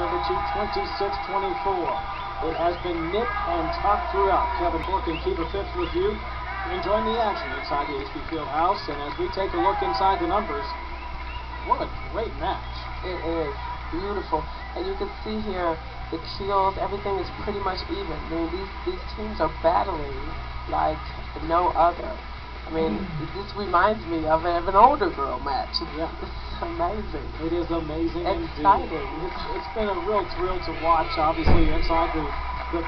number 2, 26-24. It has been nip and tuck throughout. Kevin Bourque and Kiva Phipps with you. Enjoying the action inside the HP Fieldhouse. And as we take a look inside the numbers, what a great match. It is beautiful. And you can see here the kills, everything is pretty much even. I mean, these teams are battling like no other. I mean, this reminds me of an older girl match. Yeah. It's amazing. It is amazing. Exciting. It's been a real thrill to watch, obviously, inside the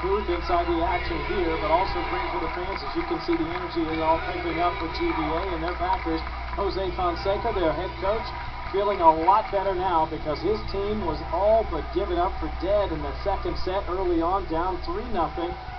booth, inside the action here, but also great for the fans. As you can see, the energy is all picking up for GVA and their backers. Jose Fonseca, their head coach, feeling a lot better now because his team was all but given up for dead in the second set early on, down 3-0,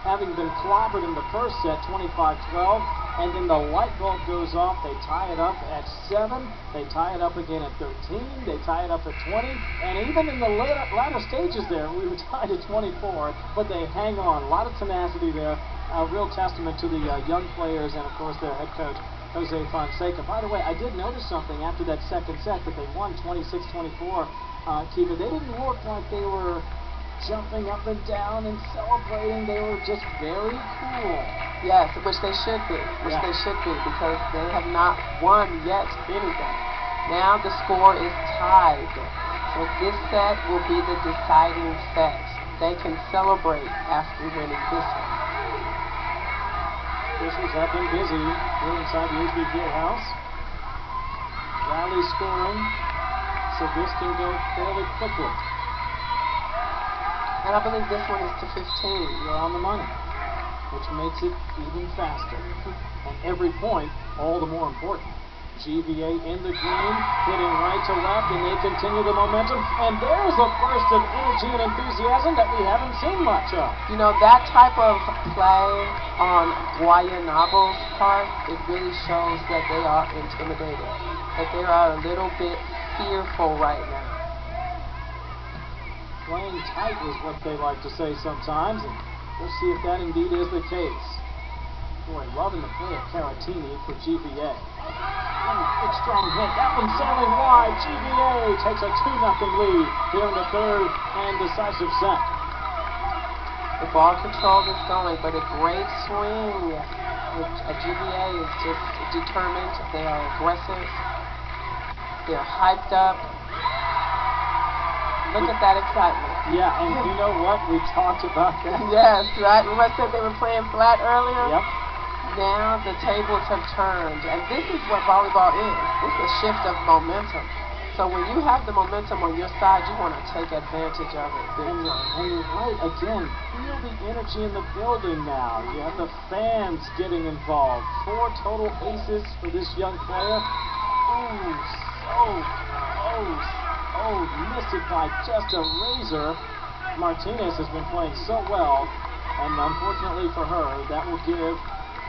having been clobbered in the first set, 25-12. And then the light bulb goes off. They tie it up at 7. They tie it up again at 13. They tie it up at 20. And even in the latter stages there, we were tied at 24. But they hang on. A lot of tenacity there. A real testament to the young players and, of course, their head coach, Jose Fonseca. By the way, I did notice something after that second set that they won 26-24. Kiva, they didn't look like they were jumping up and down and celebrating. They were just very cool. Yes, which they should be. They should be, because they have not won yet anything. Now the score is tied. So this set will be the deciding set. They can celebrate after winning this one. Officials have been busy here inside the HP Fieldhouse. Rally scoring, so this can go fairly quickly. And I believe this one is to 15. You're on the money, which makes it even faster. And every point, all the more important. GVA in the green, hitting right to left, and they continue the momentum. And there's a burst of energy and enthusiasm that we haven't seen much of. You know, that type of play on Guayanabo's part, it really shows that they are intimidated, that they are a little bit fearful right now. Playing tight is what they like to say sometimes, and we'll see if that indeed is the case. Boy, loving the play of Caratini for GVA. Big strong hit. That one sailing wide. GVA takes a 2-0 lead here in the third and decisive set. The ball control is going, but a great swing. GVA is just determined. They are aggressive. They're hyped up. Look at that excitement. Yeah, and you know what? We talked about that. Yes, right. Remember I said they were playing flat earlier? Yep. Now the tables have turned, and this is what volleyball is. It's a shift of momentum. So when you have the momentum on your side, you want to take advantage of it. And you're right, again, feel the energy in the building now. You have the fans getting involved. 4 total aces for this young player. Oh, so close. Oh, missed it by just a razor. Martinez has been playing so well, and unfortunately for her, that will give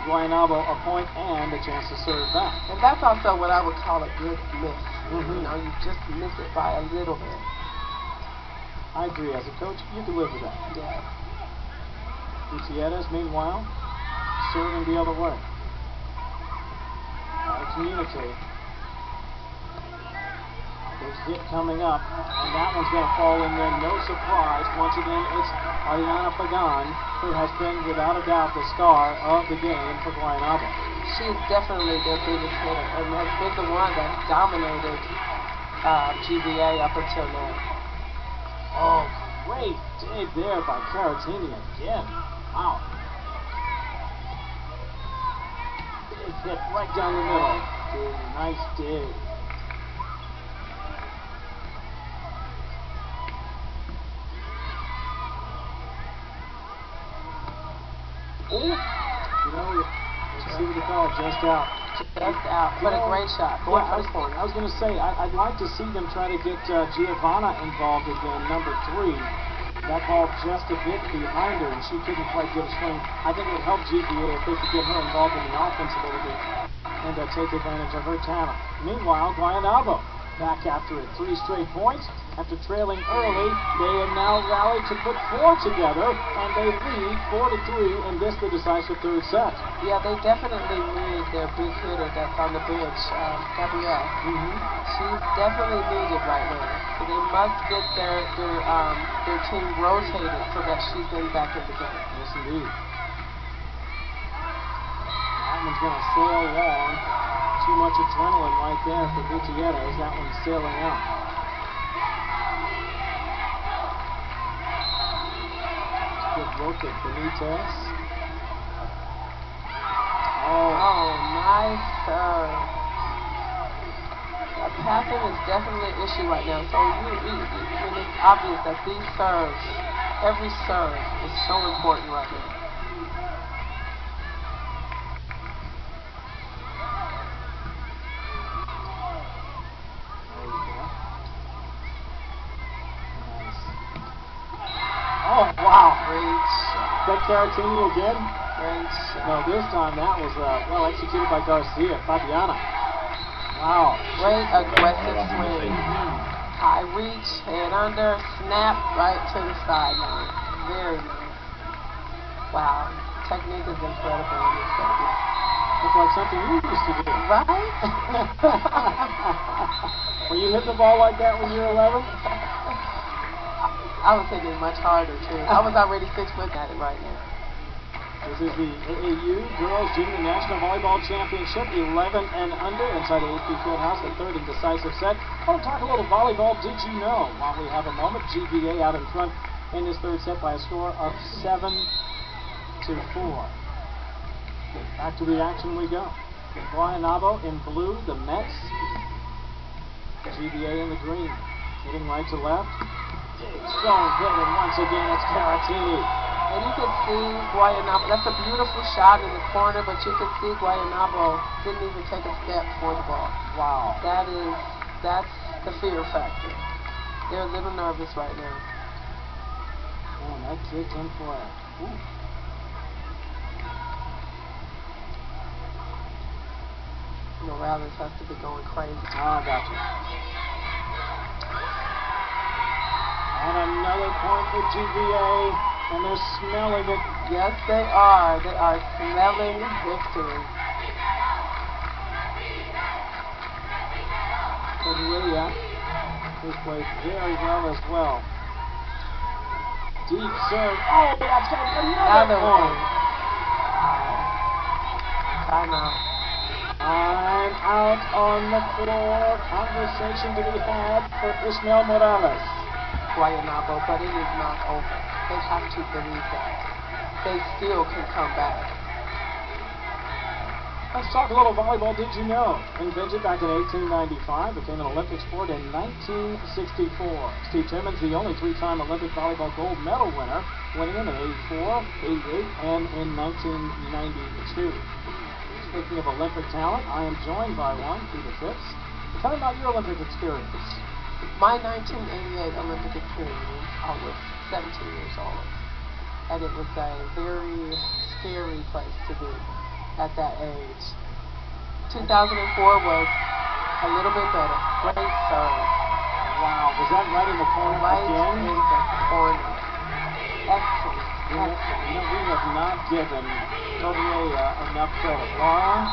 Guayanabo a point and a chance to serve back. And that's also what I would call a good miss. You know, you just miss it by a little bit. I agree. As a coach, you can live with that. Yeah. Gutierrez, meanwhile, serving the other way. Try to communicate. There's hit coming up, and that one's going to fall in there. No surprise. Once again, it's Ariana Pagan, who has been, without a doubt, the star of the game for Guayanabo. She is definitely their biggest hitter, and has been the one that dominated GVA up until now. Oh, great dig there by Caratini again. Wow. Big hit right down the middle. Nice dig. You know, let's see what you call it, just out. Just out, but a great shot. Going for the corner. I was going to say, I'd like to see them try to get Giovanna involved again, number 3. That ball just a bit behind her, and she couldn't quite get a swing. I think it would help GVA if they could get her involved in the offense a little bit and take advantage of her talent. Meanwhile, Guayanabo back after it. 3 straight points. After trailing early, they have now rallied to put 4 together, and they lead 4-3 in this, the decisive third set. Yeah, they definitely need their big hitter that's on the bench, Gabrielle. She's definitely needed right now. So they must get their team rotated so that she's in back in the game. Yes, indeed. That one's going to sail long. Too much adrenaline right there for Gutierrez. That one's sailing out. Good look at Benitez. Oh, nice serve. Passing is definitely an issue right now. So it's obvious that these serves, every serve is so important right now. Oh, wow. Great shot. That Caratini again? Great shot. No, this time that was well executed by Garcia. Fabiana. Wow. Great aggressive swing. High reach, head under, snap right to the sideline. Very nice. Wow. Technique is incredible in this baby. Looks like something you used to do. Right? Were you hitting the ball like that when you were 11? I was hitting it much harder, too. I was already 6 foot at it right now. This is the AAU Girls Junior National Volleyball Championship, 11 and under, inside the HP Fieldhouse, the third and decisive set. I want to talk a little volleyball. Did you know? While we have a moment, GVA out in front in this third set by a score of 7-4. Back to the action we go. Guaynabo in blue, the Mets. GVA in the green. Hitting right to left. Strong hit, and once again it's Caratini. And you could see Guaynabo, that's a beautiful shot in the corner, but you could see Guaynabo didn't even take a step for the ball. Wow. That's the fear factor. They're a little nervous right now. Oh, and that kicked in play. Ooh. Morales has to be going crazy. Ah, gotcha. And another point for GVA, and they're smelling it. Yes, they are. They are smelling victory. Cordelia, who played very well as well. Deep serve. Oh, that's going to be another point. Timeout. I'm out on the floor. Conversation to be had for Ismael Morales. Guaynabo, but it is not over. They have to believe that. They still can come back. Let's talk a little volleyball. Did you know? Invented back in 1895, became an Olympic sport in 1964. Steve Timmons, the only 3-time Olympic volleyball gold medal winner, winning them in 84, 88, and in 1992. Speaking of Olympic talent, I am joined by one, Peter Phipps. Tell me about your Olympic experience. My 1988 Olympic experience, I was 17 years old. And it was a very scary place to be at that age. 2004 was a little bit better. Great serve. Wow, was that right in the corner Right again? in the corner. Excellent. Excellent. You know, we have not given Cordelia enough credit. Laura,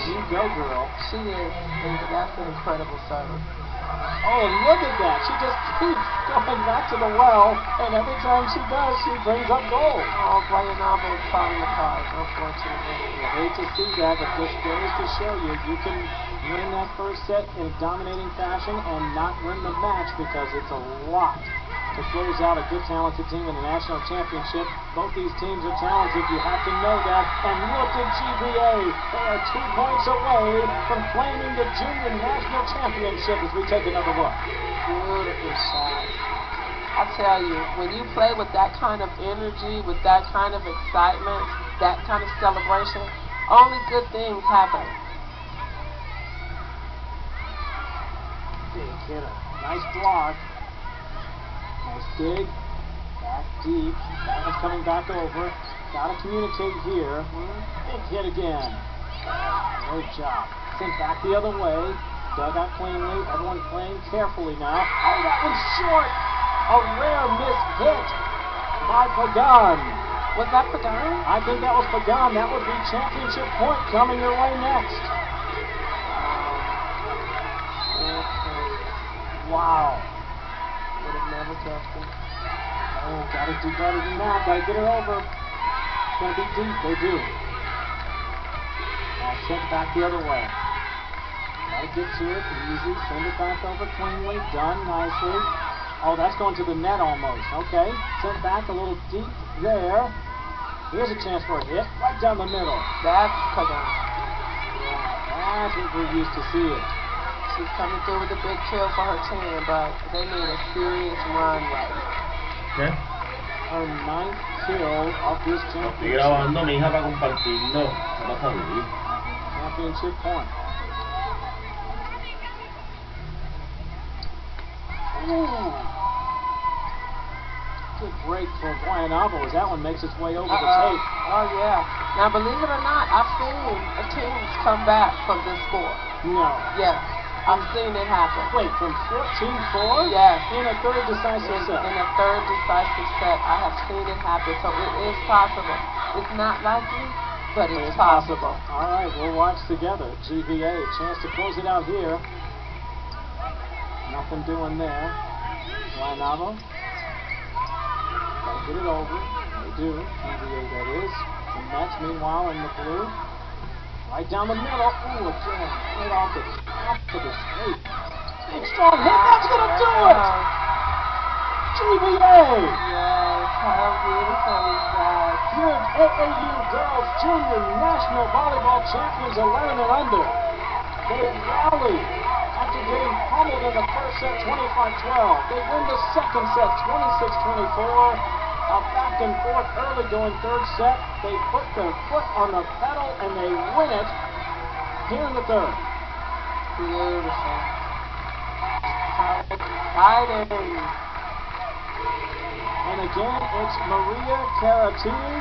you go, girl. She is, and that's an incredible serve. Oh, and look at that. She just keeps going back to the well, and every time she does, she brings up gold. Oh, Guaynabo is falling apart, unfortunately. You hate to see that, but this goes to show you can win that first set in dominating fashion and not win the match, because it's a lot to close out a good, talented team in the national championship. Both these teams are talented. You have to know that. And look at GVA. They are 2 points away from claiming the junior national championship as we take another look. Beautiful shot. I tell you, when you play with that kind of energy, with that kind of excitement, that kind of celebration, only good things happen. Big hitter. Nice block. Nice dig. Back deep. That one's coming back over. Gotta communicate here. Big hit again. Great job. Sent back the other way. dug out cleanly. Everyone playing carefully now. Oh, that one's short. A rare miss hit by Pagan. Was that Pagan? I think that was Pagan. That would be championship point coming your way next. Wow. Would have never guessed it. Oh, gotta do better than that. Gotta get her over. It's gonna be deep. They do. I'll send it back the other way. Gotta get to it easy. Send it back over cleanly. Done nicely. Oh, that's going to the net almost. Okay. Sent back a little deep there. Here's a chance for a hit. Right down the middle. That's Pagan. Yeah, that's what we're used to seeing. She's coming through with a big kill for her team, but they need a serious run right now. ¿Qué? Her 9th kill of this Estoy championship. grabando a mi hija para compartirlo. ¿Qué pasa, Luis? Championship point. Ooh. Good break for Guaynabo as that one makes its way over the tape. Oh, yeah. Now, believe it or not, I've seen a team come back from this score. No. Yes, I've seen it happen. Wait, from 14-4? Yes. In a third decisive set. In a third decisive set, I have seen it happen, so it is possible. It's not likely, but it's possible. All right, we'll watch together. GVA, chance to close it out here. Nothing doing there. Guaynabo. Gotta get it over. They do. GVA, that is. The Mets, meanwhile, in the blue. Right down the middle. Ooh, a jam. Right off the top to the straight. Big strong hit. That's gonna do it! GVA! Yes, how beautiful is that? Your AAU Girls Junior National Volleyball Champions 11 and under. They rally after getting pummeled in the first set 25-12. They win the second set 26-24. A back and forth early going third set. They put their foot on the pedal and they win it here in the third. Beautiful. How exciting. And again, it's Maria Caratini,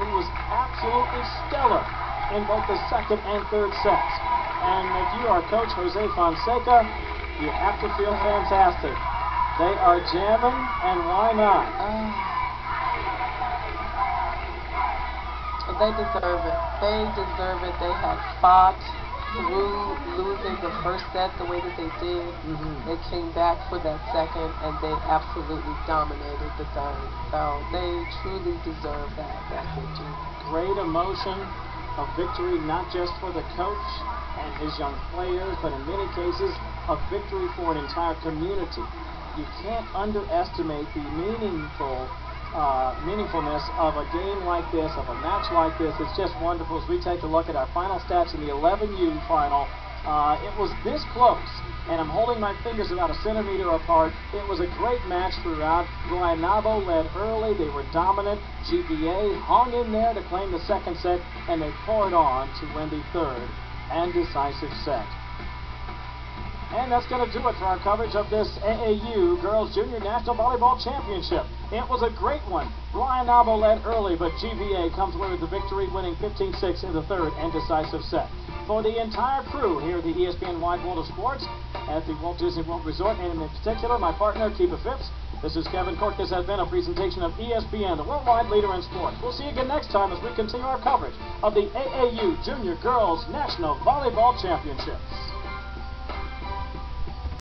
who was absolutely stellar in both the second and third sets. And if you are Coach Jose Fonseca, you have to feel fantastic. They are jamming, and why not? They deserve it. They deserve it. They have fought through losing the first set the way that they did. They came back for that second, and they absolutely dominated the third. So they truly deserve that victory. Great emotion of victory, not just for the coach and his young players, but in many cases, a victory for an entire community. You can't underestimate the meaningfulness of a game like this, of a match like this. It's just wonderful. As we take a look at our final stats in the 11U final, it was this close, and I'm holding my fingers about a centimeter apart. It was a great match throughout. Guaynabo led early. They were dominant. GVA hung in there to claim the second set, and they poured on to win the third and decisive set. And that's going to do it for our coverage of this AAU Girls Junior National Volleyball Championship. It was a great one. Guaynabo led early, but GVA comes away with the victory, winning 15-6 in the third and decisive set. For the entire crew here at the ESPN Wide World of Sports at the Walt Disney World Resort, and in particular my partner, Kiba Phipps, this is Kevin Cork. This has been a presentation of ESPN, the worldwide leader in sports. We'll see you again next time as we continue our coverage of the AAU Junior Girls National Volleyball Championships.